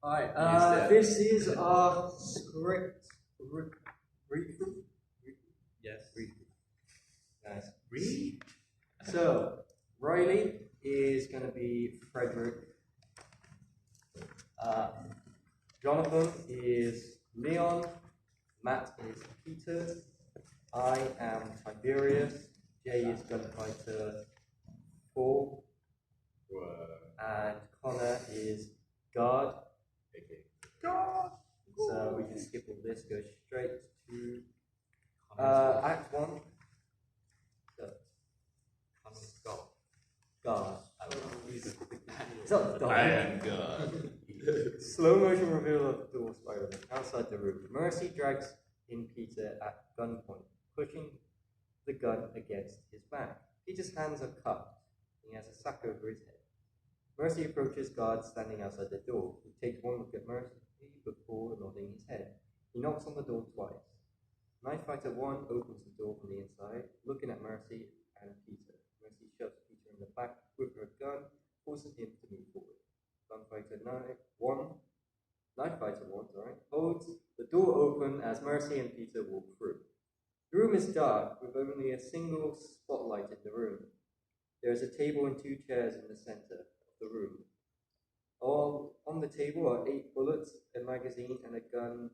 Alright, this is our script. Read through? Yes. Read through. Nice. Read? So, Riley is going to be Frederick. Jonathan is Leon. Matt is Peter. I am Tiberius. Jay is Gunfighter 4. And Connor is Guard. Okay. God! So we can skip all this, go straight to Act 1. So, Connor's God. Guard. He's not I am God. Slow motion reveal of the door Spider-Man outside the room. Mercy drags in Peter at gunpoint, pushing the gun against his back. Peter's hands are cuffed. He has a sack over his head. Mercy approaches Guard standing outside the door. He takes one look at Mercy before nodding his head. He knocks on the door twice. Knife Fighter 1 opens the door from the inside, looking at Mercy and Peter. Mercy shoves Peter in the back with her gun, forcing him to move forward. Knife Fighter 1 holds the door open as Mercy and Peter walk through. The room is dark, with only a single spotlight in the room. There is a table and 2 chairs in the center of the room. All on the table are 8 bullets, a magazine, and a gun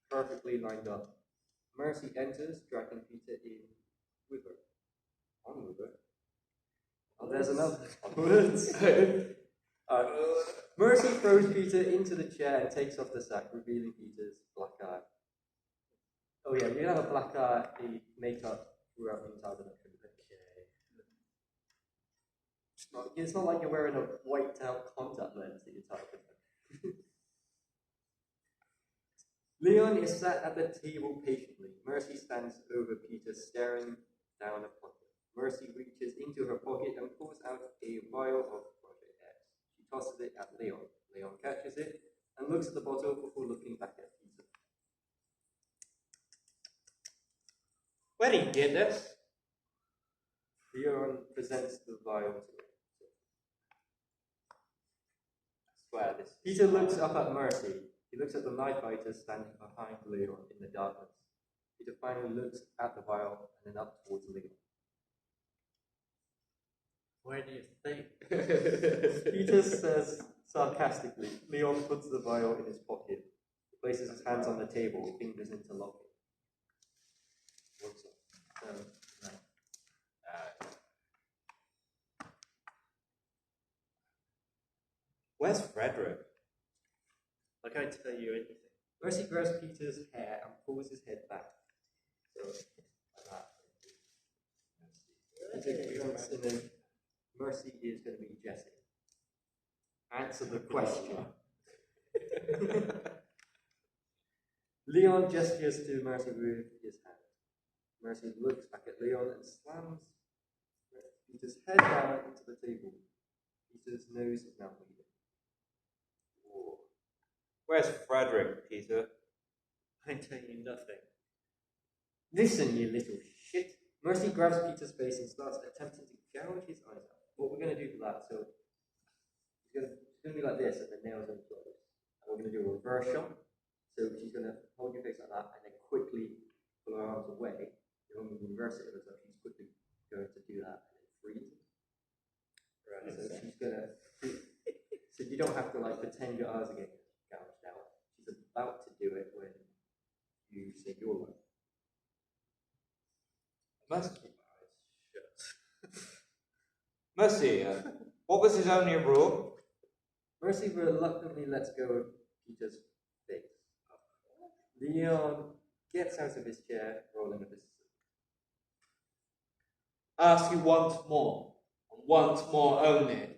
perfectly lined up. Mercy enters, dragging Peter in with her. On with her. Oh, there's another bullets. Mercy throws Peter into the chair and takes off the sack, revealing Peter's black eye. Oh yeah, you have a black eye makeup throughout the entire production. It's not like you're wearing a white out contact lens the entire production. Leon is sat at the table patiently. Mercy stands over Peter, staring down upon him. Mercy reaches into her pocket and pulls out a vial of Project X. She tosses it at Leon. Leon catches it and looks at the bottle before looking back at Peter. Where did you get this? Leon presents the vial to him. I swear this. Peter looks up at Mercy. He looks at the Knife Fighter standing behind Leon in the darkness. Peter finally looks at the vial and then up towards Leon. Where do you think? Peter says sarcastically. Leon puts the vial in his pocket. He places his hands on the table, fingers interlocking. What's up? Where's Frederick? I can't tell you anything. Mercy grabs Peter's hair and pulls his head back. So, like that. Peter comes in and Mercy is going to be Jesse. Answer the question. Leon gestures to Mercy with his hand. Mercy looks back at Leon and slams Peter's head down into the table. Peter's nose is now bleeding. Whoa. Where's Frederick, Peter? I'm telling you nothing. Listen, you little shit. Mercy grabs Peter's face and starts attempting to gouge his eyes out. What we're going to do for that, so it's going to be like this, and the nails are closed. And we're going to do a reverse shot. So she's going to hold your face like that, and then quickly pull her arms away. And when we reverse it, so she's quickly going to do that and then freeze. Right. So she's going to. So you don't have to like pretend your eyes are getting gouged out. She's about to do it when you say your word. I must keep my eyes shut. Mercy, what was his only rule? Mercy reluctantly lets go of Peter's face. Leon gets out of his chair, rolling up his sleeve. Ask you once more, and once more only.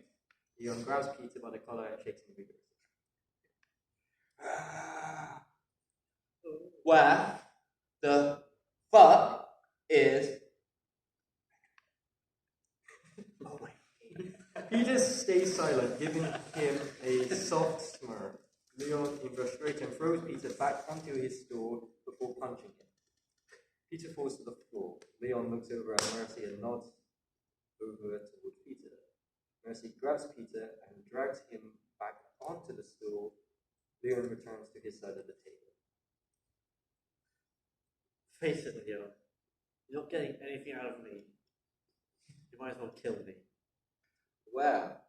Leon grabs Peter by the collar and shakes him vigorously. Where the fuck is... Oh my... Peter stays silent, giving him a soft smirk. Leon, in frustration, throws Peter back onto his stool before punching him. Peter falls to the floor. Leon looks over at Mercy and nods over towards Peter. Mercy grabs Peter and drags him back onto the stool Leon returns to his side of the table. Face it, Leon. You're not getting anything out of me. You might as well kill me. Well,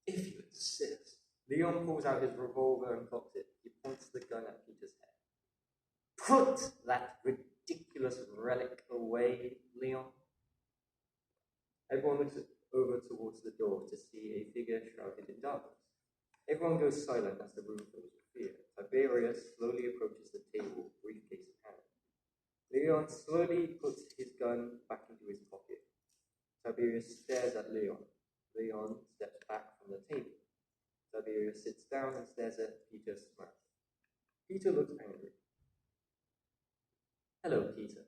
if you insist. Leon pulls out his revolver and cocks it. He points the gun at Peter's head. Put that ridiculous relic away, Leon. Everyone looks over towards the door to see a figure shrouded in darkness. Everyone goes silent as the room fills with fear. Tiberius slowly approaches the table, briefcase in hand. Leon slowly puts his gun back into his pocket. Tiberius stares at Leon. Leon steps back from the table. Tiberius sits down and stares at Peter, smirking. Peter looks angry. Hello, Peter.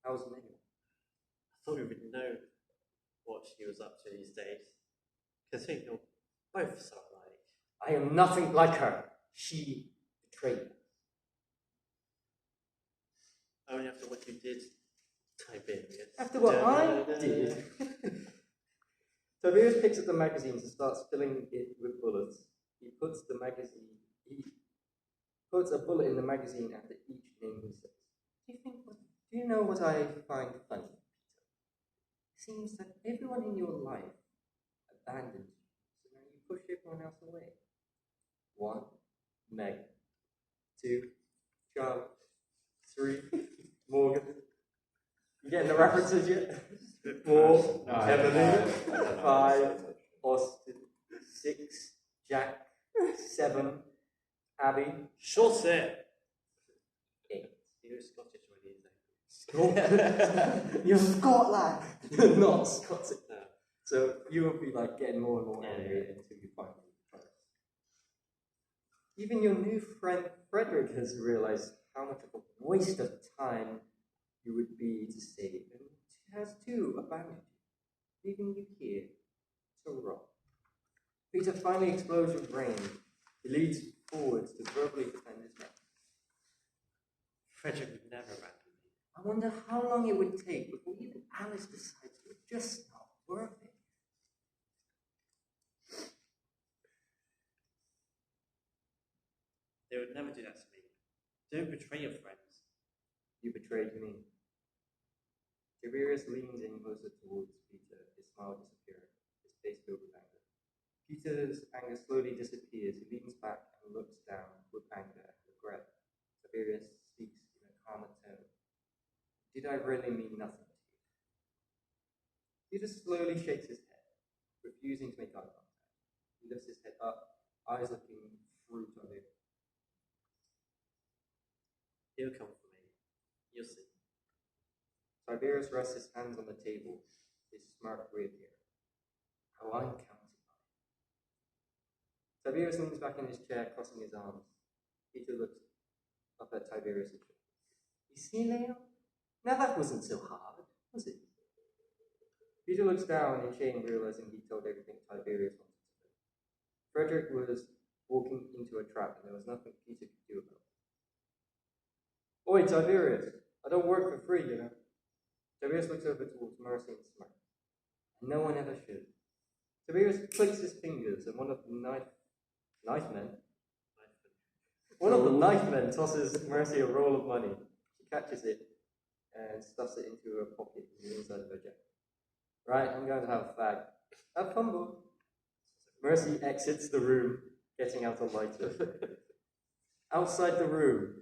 How's Megan? I thought we would know what she was up to these days. Considering you're both so alike. I am nothing like her. She betrayed me. Only after what you did, Tiberius. After what I did. Tiberius picks up the magazines and starts filling it with bullets. He puts a bullet in the magazine after each name he says. Do you know what I find funny, Peter? It seems that everyone in your life abandoned you, so now you push everyone else away. 1, Meg. 2, Charlie. 3, Morgan. You getting the references yet? 4, Emily. 5, Austin. 6, Jack. 7, Abby. Short set. 8. You're Scottish when you You're Scotland! Not Scottish. No. So you will be like getting more and more angry until you finally find it. Even your new friend Frederick has realized how much of a waste of time you would be to save, and has too abandoned you, leaving you here to rot. Peter finally explodes with rage. He leads forwards to verbally defend his friend. Frederick would never abandon me. I wonder how long it would take before even Alice decides you're just not worth it. They would never do that to me. Don't betray your friends. You betrayed me. Tiberius leans in closer towards Peter, his smile disappearing, his face filled with anger. Peter's anger slowly disappears. He leans back and looks down with anger and regret. Tiberius speaks in a calmer tone. Did I really mean nothing to you? Peter slowly shakes his head, refusing to make eye contact. He lifts his head up, eyes looking through Tiberius. He'll come for me. You'll see. Tiberius rests his hands on the table, his smirk reappearing. How uncounted. Tiberius leans back in his chair, crossing his arms. Peter looks up at Tiberius' shoulder. You see, Leo? Now that wasn't so hard, was it? Peter looks down in shame, realizing he told everything Tiberius wanted to know. Frederick was walking into a trap, and there was nothing Peter could do about it. Oi, Tiberius! I don't work for free, you know. Tiberius looks over towards Mercy and smirks. No one ever should. Tiberius clicks his fingers, and one of the knife men tosses Mercy a roll of money. She catches it and stuffs it into her pocket in the inside of her jacket. Right, I'm going to have a fag. Have fun, boy. Mercy exits the room, getting out a lighter. Outside the room,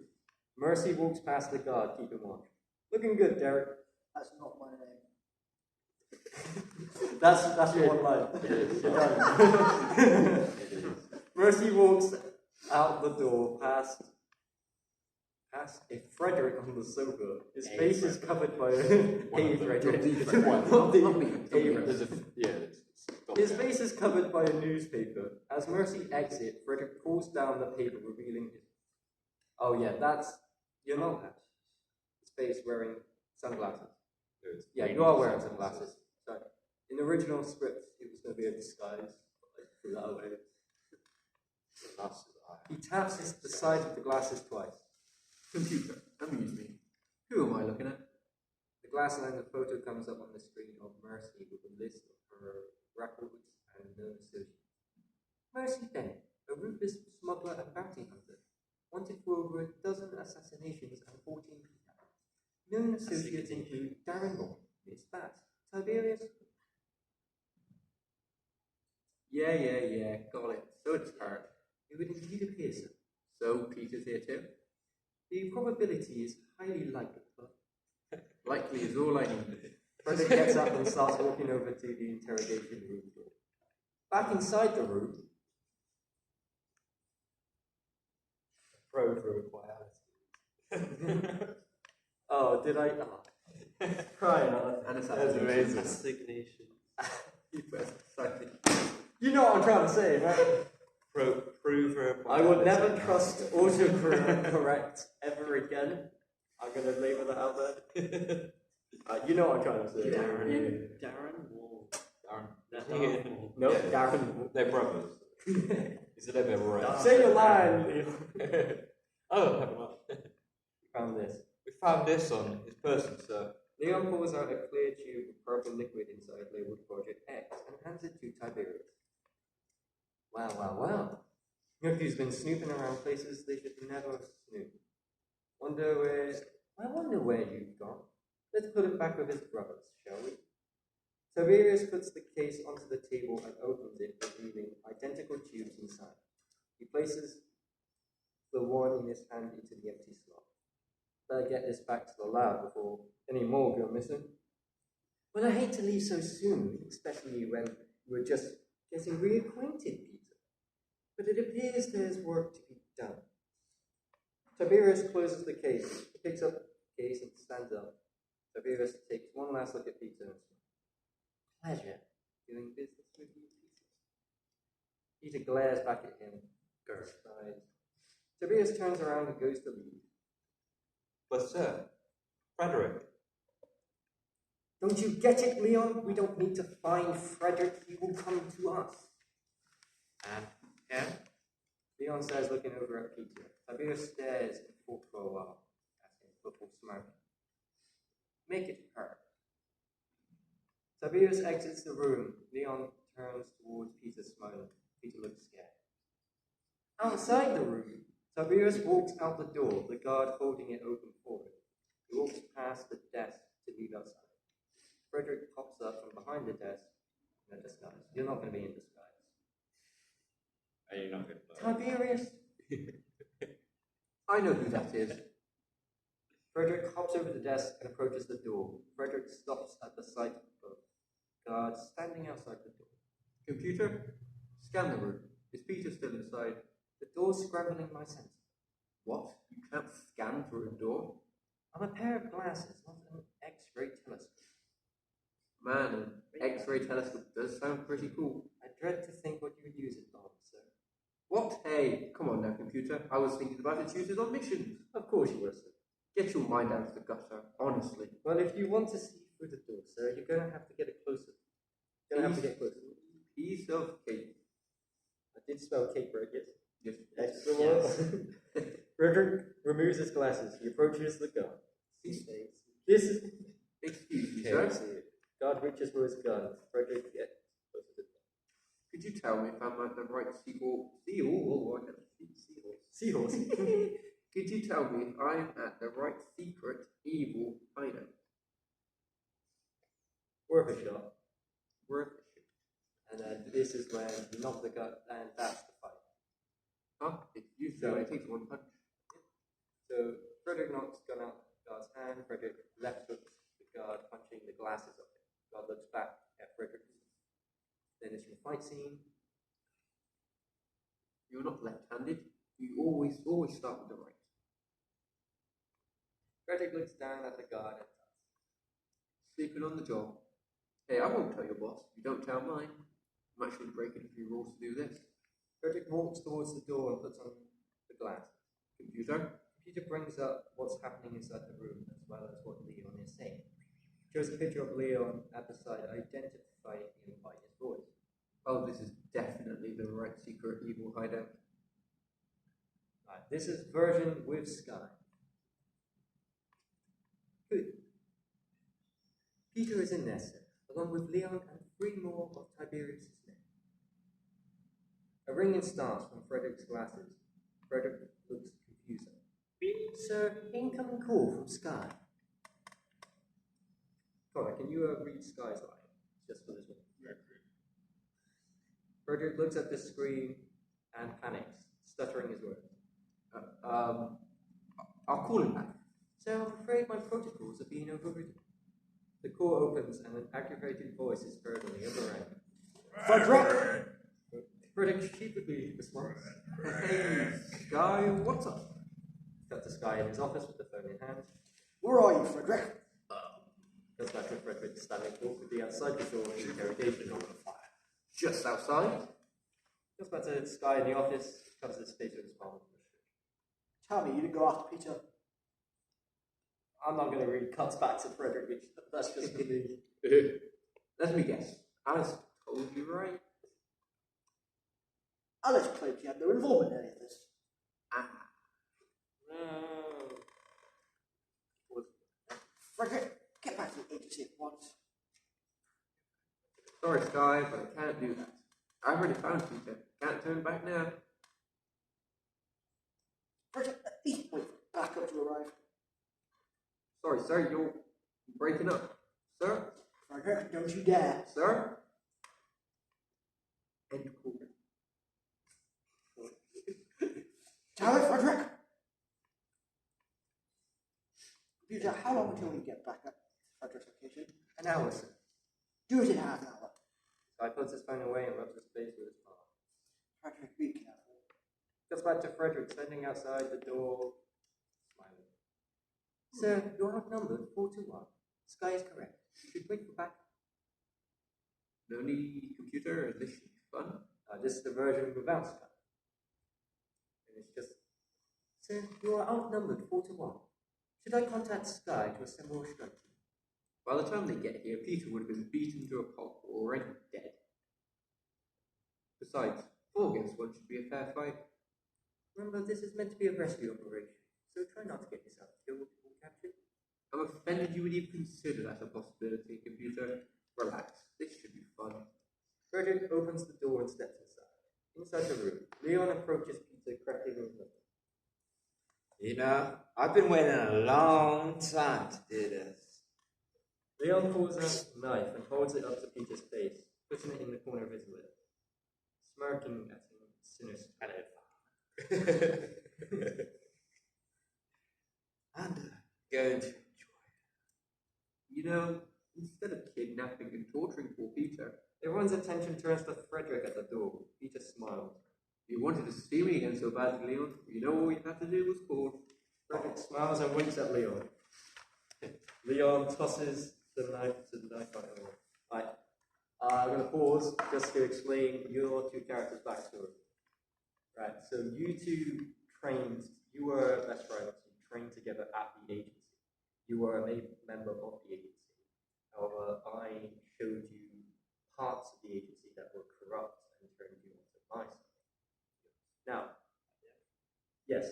Mercy walks past the guard, keeping watch. Looking good, Derek. That's not my name. That's your one line. It is. You're done. Mercy walks out the door past a Frederick on the sofa. His face is covered by a Frederick. His face is covered by a newspaper. As Mercy exits, Frederick pulls down the paper, revealing his. Oh yeah, you're not his face wearing sunglasses. Yeah, you are wearing sunglasses. Sorry. In the original script, it was going to be a disguise, but I threw that away. He taps the sides of the glasses twice. Computer, amuse me. Who am I looking at? The glass and then the photo comes up on the screen of Mercy with a list of her records and known associates. Mercy Bennett, a ruthless smuggler and bounty hunter, wanted for over a dozen assassinations and 14 kidnappings. Known associates include Darren Moore, Miss Bat, Tiberius. Yeah, got it. So it's her. It would indeed appear so. So Peter's here too. The probability is highly likely, but Likely is all I need. Frederick gets up and starts walking over to the interrogation room door. Back inside the room, probe for equality. Oh, did I? Oh. Crying out. And That's amazing. Assignation. You press slightly. You know what I'm trying to say, right? Prove her. I will never trust autocorrect ever again. I'm going to label that out there. You know what I'm trying to say. Darren Wall. Darren. Wall. No, Darren. They're brothers. He's a little bit rare. Say your line. Oh, never mind. We found this. We found this on his person, sir. Leon pulls out a clear tube of purple liquid inside labeled Project X and hands it to Tiberius. Wow. Nobody's been snooping around places they should never snoop. I wonder where you've gone. Let's put it back with his brothers, shall we? Tiberius puts the case onto the table and opens it, revealing identical tubes inside. He places the one in his hand into the empty slot. Better get this back to the lab before any more go missing. Well, I hate to leave so soon, especially when we're just getting reacquainted, Peter. But it appears there's work to be done. Tiberius closes the case, picks up the case and stands up. Tiberius takes one last look at Peter and says, "Pleasure doing business with you, Peter." Peter glares back at him, sighs. Tiberius turns around and goes to leave. But sir, Frederick. Don't you get it, Leon? We don't need to find Frederick. He will come to us. And yeah? Leon says, looking over at Peter. Tiberius stares in thought for a while at him before smirking. Make it her. Tiberius exits the room. Leon turns towards Peter, smiling. Peter looks scared. Outside the room, Tiberius walks out the door, the guard holding it open for him. He walks past the desk to leave outside. Frederick pops up from behind the desk in a disguise. You're not going to be in disguise. Are you not good? Tiberius? I know who that is. Frederick hops over the desk and approaches the door. Frederick stops at the sight of guards standing outside the door. Computer, scan the room. Is Peter still inside? The door's scrambling my senses. What? You can't scan through a door? I'm a pair of glasses, not an X-ray telescope. Man, an X-ray telescope does sound pretty cool. I dread to think what you would use it on, sir. What? Hey, come on now, computer. I was thinking about its uses on missions. Of course you were, sir. Get your mind out of the gutter, honestly. Well, if you want to see through the door, sir, you're going to have to get it closer. You're going to have to get closer. Piece of cake. I did spell cake right, yes? Yes. Extra one. Frederick removes his glasses. He approaches the guard. He states, "This is..." Excuse me, Okay, sir. Guard reaches for his gun. Frederick gets closer to the gun. Could you tell me if I'm at the right seahorse? I can't see seahorse. Seahorse. Could you tell me if I'm at the right secret, evil hideout? Worth a shot. Worth a shit. And this is when he knocks the gun, and that's the fight. Huh? It's usually only takes one punch. So Frederick knocks the gun out of the guard's hand. Frederick left hooks the guard, punching the glasses of him. The guard looks back at Frederick. Then it's from the fight scene. You're not left-handed. You always start with the right. Frederick looks down at the guard and Sleeping on the job. Hey, I won't tell your boss. You don't tell mine. I'm actually breaking a few rules to do this. Frederick walks towards the door and puts on the glasses. Computer? Computer brings up what's happening inside the room as well as what Leon is saying. Shows a picture of Leon at the side, identifying him by his voice. Oh, this is definitely the right secret evil hideout. Right, this is version with Sky. Good. Peter is in there, sir, along with Leon and 3 more of Tiberius' men. A ringing starts from Frederick's glasses. Frederick looks confused. Sir, incoming call from Sky. Connor, can you read Sky's line? Just for this one. Frederick looks at the screen and panics, stuttering his words. I'll call him back. So I'm afraid my protocols are being overridden. The call opens and an aggravated voice is heard on the other end. Frederick! Frederick sheepishly responds. Hey, Sky, what's up? Cut to Sky in his office with the phone in hand. Where are you, Frederick? Goes back to Frederick standing awkwardly outside the door of the interrogation room. Just outside. Goes back to Sky in the office, covers his face with his palm. Tell me, you didn't go after Peter. I'm not going to read cuts back to Frederick, that's just for me. Let me guess. Alice told you right. Alice claims you had no involvement in any of this. Frederick, get back to the agency at once. Sorry, Sky, but I can't do that. I've already found Peter. Can't turn back now. Frederick, at least wait for backup to arrive. Sorry, sir, you're breaking up. Sir? Frederick, don't you dare. Sir? End call. Tell it, Frederick! Peter, how long until we get back at Frederick's location? An hour, sir. Do it in half an hour. Sky puts his phone away and rubs his face with his palm. Frederick, be careful. Goes back to Frederick, standing outside the door, smiling. Sir, you're outnumbered 4 to 1. Sky is correct. You should wait for backup. No need, computer. This should be fun. This is the version without Sky. And it's just, sir, you are outnumbered 4 to 1. Should I contact Sky to assemble a strike team? By the time they get here, Peter would have been beaten to a pulp or already dead. Besides, 4 against 1 should be a fair fight. Remember, this is meant to be a rescue operation, so try not to get yourself killed or captured. I'm offended you would even consider that a possibility, computer. Relax, this should be fun. Frederick opens the door and steps inside. Inside the room, Leon approaches Peter, cracking his whip. You know, I've been waiting a long time to do this. Leon pulls out a knife and holds it up to Peter's face, putting it in the corner of his lip, smirking at him sinisterly. And going to enjoy. You know, instead of kidnapping and torturing poor Peter, Everyone's attention turns to Frederick at the door. Peter smiles. you wanted to see me again so badly, Leon. You know all you had to do was call. Frederick smiles and winks at Leon. Leon tosses the knife to the knife fighter. Right. I'm going to pause just to explain your 2 characters' backstory. Right. So you two trained. You were best friends. You trained together at the agency. You were a member of the agency. However, I showed you parts of the agency that were corrupt and turned you onto my side. Now, yes,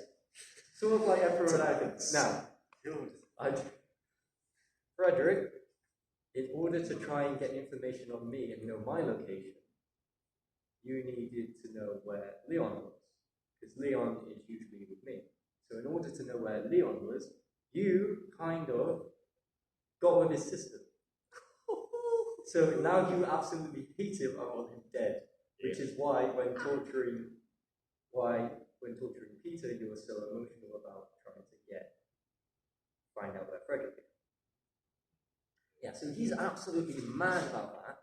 sort of like Emperor and Anakin. Now, Frederick, in order to try and get information on me and know my location, you needed to know where Leon was, because Leon is usually with me. So in order to know where Leon was, you kind of got with his sister. So now you absolutely hate him and want him dead, which is why when torturing Peter, you were so emotional about trying to find out where Frederick is. Yeah, so he's absolutely mad about that.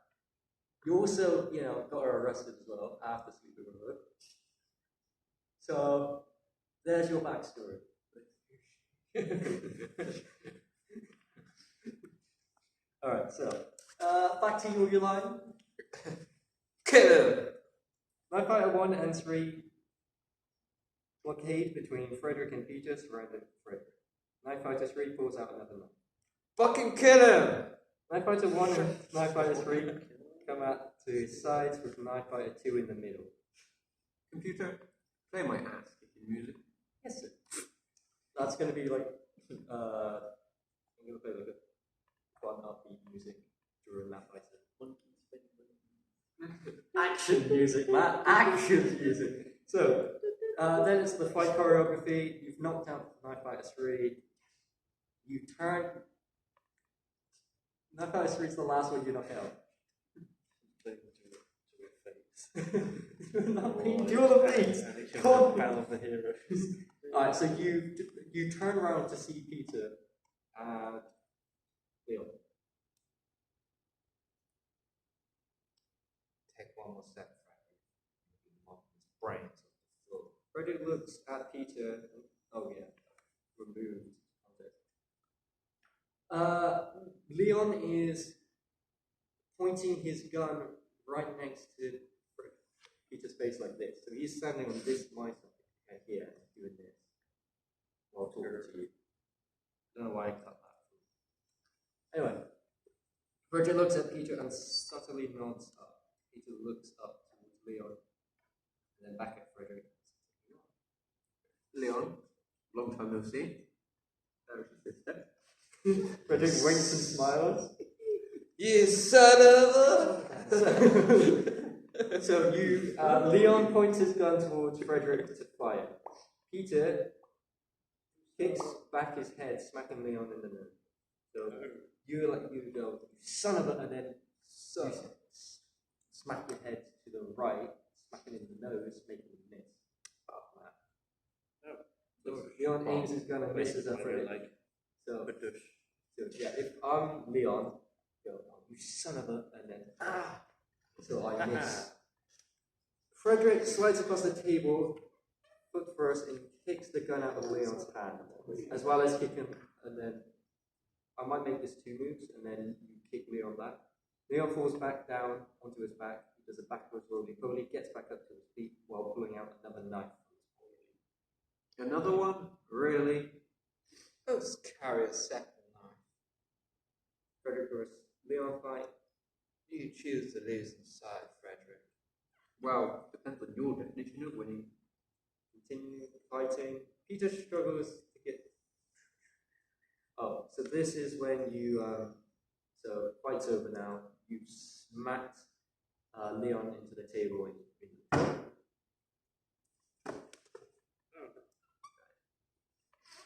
You also, got her arrested as well after sleeping with her. So there's your backstory. Alright, so back to your line. Kill him! Night Fighter 1 and 3 blockade between Frederick and Peter surrounded Frederick. Night Fighter 3 pulls out another knife. Fucking kill him! Night Fighter 1 and Night Fighter 3 come out to his sides with Night Fighter 2 in the middle. Computer, play my ass-kicking music. Yes, sir. That's going to be like, I'm going to play like a fun upbeat music during that fight. Action music, man. Action music. So, then it's the fight choreography. You've knocked out Knife Fighter 3. You turn. Knife Fighter 3 is the last one you knock out. You're not being duel of fates. Battle of the Heroes. Alright, so you turn around to see Peter and Leon. Take one more step, Frederick. Knock his brains off the floor. Frederick looks at Peter and, oh yeah, removed. Leon is pointing his gun right next to Peter's face like this. So he's standing on this mic and here, doing this while talking to you. I don't know why I cut that. Anyway, Frederick looks at Peter and subtly nods up. Peter looks up towards Leon and then back at Frederick. Leon, long time no see. There's your sister. Frederick winks and smiles. You son of a... So you, Leon points his gun towards Frederick to fire. Peter kicks back his head, smacking Leon in the nose. So you go, you son of a, and then you smack your head to the right, smacking in the nose, making him miss. So Leon aims his gun and misses at Frederick. So yeah, if I'm Leon, go, oh, you son of a, and then so I miss. Frederick slides across the table, foot first, and kicks the gun out of Leon's hand, as well as kicking, and then I might make this 2 moves, and then you kick Leon back. Leon falls back down onto his back. He does a backwards roly-poly, gets back up to his feet while pulling out another knife. Another one? Really? Let's carry a second knife. Frederick versus Leon fight. You choose the losing side, Frederick. Well, depends on your definition of winning. Continue fighting. Peter struggles to get. Oh, so this is when you. So fight's over now. You smacked Leon into the table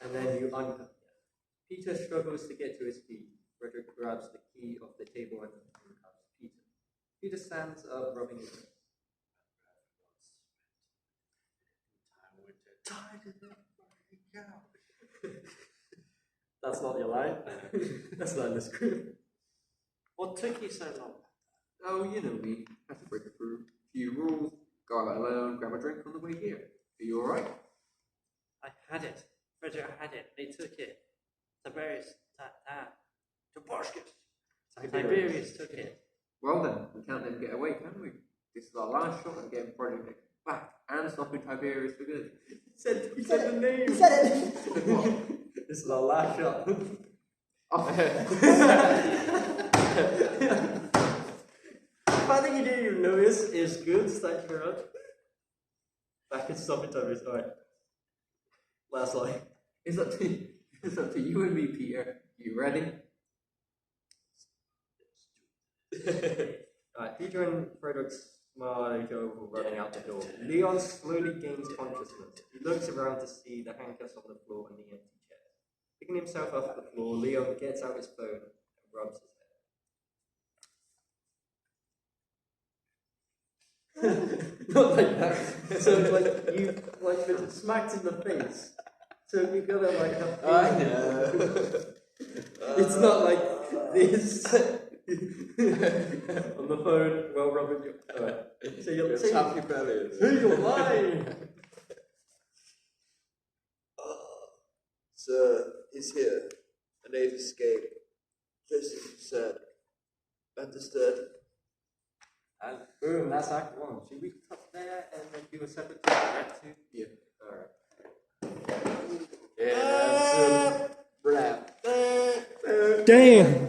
and then you uncut. Peter struggles to get to his feet. Frederick grabs the key off the table and uncuffs Peter. Peter stands up, rubbing his head. That's not your line. That's not in the script. What took you so long? Oh, you know me. Have to break it through. Few rules. Go out alone, grab a drink on the way here. Are you alright? I had it. Frederick had it. They took it. Tiberius took it. Well then, we can't let him get away, can we? This is our last shot at getting Project back and stopping Tiberius for good. He said the name. He said it. This is our last shot. The fact that you didn't even notice is good. Thanks very much. Back and stop it, Tiberius. Alright. Last line. It's up to you and me, Peter. You ready? Alright, Peter and Frederick smile over running out the door. Leon slowly gains consciousness. He looks around to see the handcuffs on the floor and the empty chair. Picking himself off the floor, Leon gets out his phone and rubs his head. Not like that. So like you smacked in the face. So you gotta like I know. It's not like this. On the phone, well rubbing your. Alright. So you'll say Happy belly. who you're lying. Sir, he's here, and they've escaped. Just as you said. Understood? And boom, that's Act 1. Should we cut there and then do a separate Act 2? Yeah. Alright. Yeah, Damn!